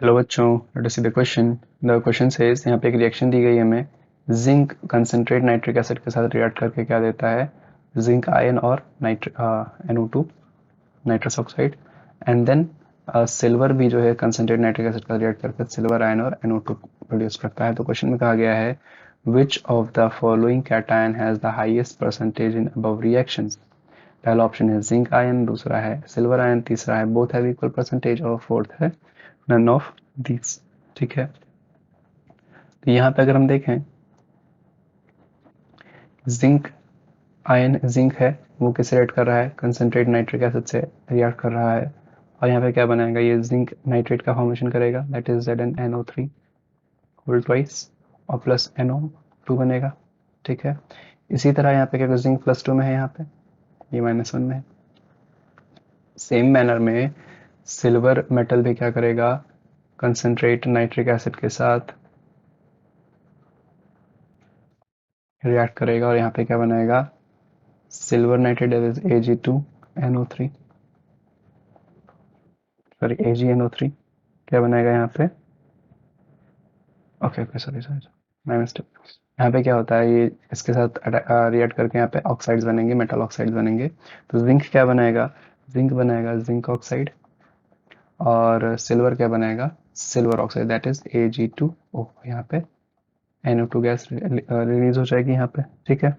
Hello बच्चों, let us see the question. The question says, यहाँ पे एक रिएक्शन दी गई है हमें। जिंक कंसनट्रेट नाइट्रिक एसिड के साथ रिएक्ट करके क्या देता है? जिंक आयन और NO2 nitrous oxide. And then silver भी जो है कंसनट्रेट नाइट्रिक एसिड का रिएक्ट करके सिल्वर आयन और NO2 प्रोड्यूस करता है। तो क्वेश्चन में कहा गया है which of the following cation has the highest percentage in above reactions. पहला ऑप्शन है जिंक आयन, दूसरा है सिल्वर आयन, तीसरा है बोथ हैव इक्वल परसेंटेज और फोर्थ है नन ऑफ दीज। ठीक है, तो यहाँ पे अगर हम देखें, जिंक आयन जिंक है, वो किस रिएक्ट कर रहा है? कंसनट्रेट नाइट्रिक एसिड से रिएक्ट कर रहा है। और यहाँ पे क्या बनाएगा? ये जिंक नाइट्रेट का फॉर्मेशन करेगा, that is ZnNO3 whole twice और प्लस NO2 बनेगा। ठीक है, इसी तरह यहाँ पे क्या, जिंक +2 में है, यहाँ पे ये -1 में है। सेम मैनर में सिल्वर मेटल भी क्या करेगा? कंसनट्रेट नाइट्रिक एसिड के साथ रिएक्ट करेगा और यहाँ पे क्या बनाएगा? Silver nitrate is Ag2NO3, sorry AgNO3। क्या बनाएगा यहाँ पे? Okay okay, sorry sorry, my mistake. यहाँ पे क्या होता है, ये इसके साथ रिएक्ट करके यहाँ पे ऑक्साइड्स बनेंगे, मेटल ऑक्साइड्स बनेंगे। तो जिंक क्या बनाएगा? जिंक बनाएगा जिंक ऑक्साइड। और सिल्वर क्या बनाएगा? Silver oxide, that is Ag2O। यहाँ पे NO2 गैस रिलीज हो जाएगी यहाँ पे। ठीक है,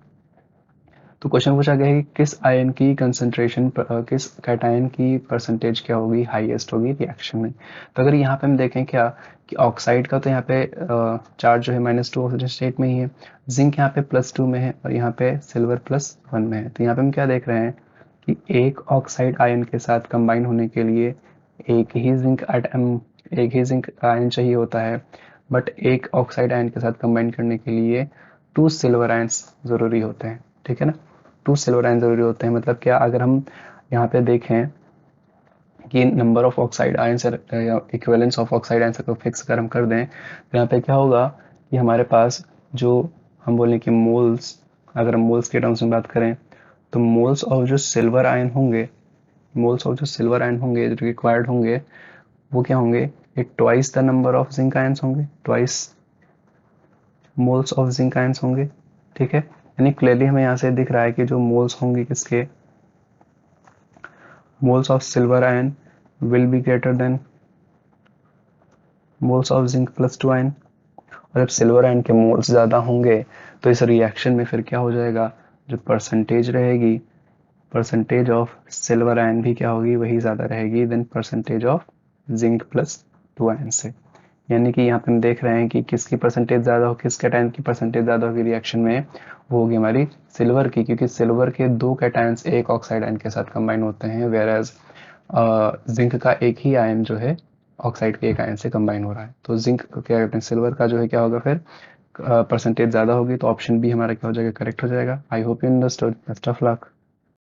तो क्वेश्चन पूछा गया है कि किस आयन की कंसंट्रेशन किस कैटायन की परसेंटेज क्या होगी, हाईएस्ट होगी रिएक्शन में। तो अगर यहाँ पे हम देखें क्या कि ऑक्साइड का तो यहाँ पे चार्ज जो है -2 ऑक्सीजन स्टेट में ही है, जिंक यहाँ पे +2 में है और यहाँ पे सिल्वर +1 में है। तो यहाँ पे हम क्या देख रहे हैं कि एक ऑक्साइड आयन के साथ कंबाइन होने के लिए एक ही जिंक आयन चाहिए होता है, बट एक ऑक्साइड आयन के साथ कंबाइन करने के लिए 2 सिल्वर आयंस जरूरी होते हैं। ठीक है ना, 2 सिल्वर आयन जरूरी होते हैं। मतलब क्या, अगर हम यहाँ पे देखें कि नंबर ऑफ ऑक्साइड आयंस या इक्विवेलेंस ऑफ ऑक्साइड आयंस को फिक्स अगर हम कर दें, तो यहाँ पे क्या होगा कि हमारे पास जो हम बोलें कि मोल्स, अगर हम मोल्स के टर्म्स में बात करें, तो मोल्स ऑफ जो सिल्वर आयन होंगे, मोल्स ऑफ जो सिल्वर आयन होंगे जो रिक्वायर्ड होंगे, वो क्या होंगे? ये twice the number of zinc ions होंगे, twice moles of zinc ions होंगे। ठीक है, यानी क्लियरली हमें यहाँ से दिख रहा है कि जो मोल्स होंगे किसके, moles of silver ion will be greater than moles of zinc +2 ion। और जब सिल्वर आयन के मोल्स ज़्यादा होंगे तो इस रिएक्शन में फिर क्या हो जाएगा? जो परसेंटेज रहेगी, परसेंटेज ऑफ सिल्वर आयन भी क्या होगी? वही ज़्यादा रहेगी then percentage of zinc +2 ion से। यानी कि यहाँ पे हम देख रहे हैं कि किसकी परसेंटेज ज़्यादा हो, किस कैटायन की परसेंटेज ज़्यादा होगी रिएक्शन में, वो होगी हमारी सिल्वर की, क्योंकि सिल्वर के 2 कैटायंस एक ऑक्साइड आयन के साथ कंबाइन होते हैं, वेयर एज जिंक का एक ही आयन जो है ऑक्साइड के एक आयन से कंबाइन हो रहा है। तो जिंक क्या कहते हैं, सिल्वर का जो है क्या होगा फिर, परसेंटेज ज़्यादा होगी, तो ऑप्शन बी हमारा क्या हो जाएगा? करेक्ट हो जाएगा। I hope you understood. Best of luck.